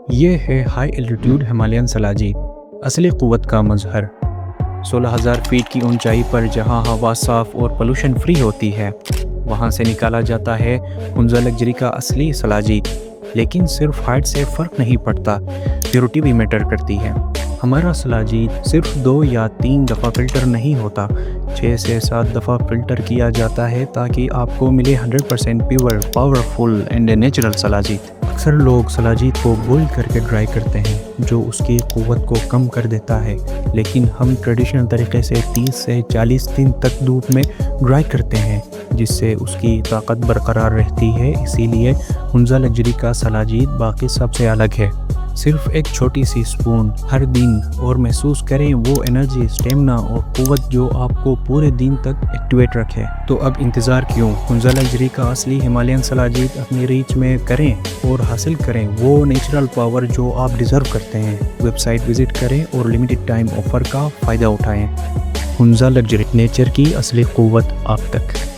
یہ ہے high altitude Himalayan سلاجید، اصلی قوت کا مظہر۔ 16,000 فیٹ کی اونچائی پر جہاں ہوا صاف اور پولوشن فری ہوتی ہے، وہاں سے نکالا جاتا ہے ہنزا لگژری کا اصلی سلاجید۔ لیکن صرف ہائٹ سے فرق نہیں پڑتا، پیورٹی بھی میٹر کرتی ہے۔ ہمارا سلاجید صرف 2 یا 3 دفعہ فلٹر نہیں ہوتا، 6 سے 7 دفعہ فلٹر کیا جاتا ہے تاکہ آپ کو ملے 100% پیور، پاورفل اینڈ نیچرل سلاجید۔ اکثر لوگ سلاجید کو بوائل کر کے ڈرائی کرتے ہیں، جو اس کی قوت کو کم کر دیتا ہے، لیکن ہم ٹریڈیشنل طریقے سے 30 سے 40 دن تک دھوپ میں ڈرائی کرتے ہیں، جس سے اس کی طاقت برقرار رہتی ہے۔ اسی لیے ہنزا لگژری کا سلاجید باقی سب سے الگ ہے۔ صرف ایک چھوٹی سی سپون ہر دن اور محسوس کریں وہ انرجی، اسٹیمنا اور قوت جو آپ کو پورے دن تک ایکٹیویٹ رکھے۔ تو اب انتظار کیوں؟ ہنزا لگژری کا اصلی ہمالیان سلاجید اپنی ریچ میں کریں اور حاصل کریں وہ نیچرل پاور جو آپ ڈیزرو کرتے ہیں۔ ویب سائٹ وزٹ کریں اور لمیٹڈ ٹائم آفر کا فائدہ اٹھائیں۔ ہنزا لگژری، نیچر کی اصلی قوت آپ تک۔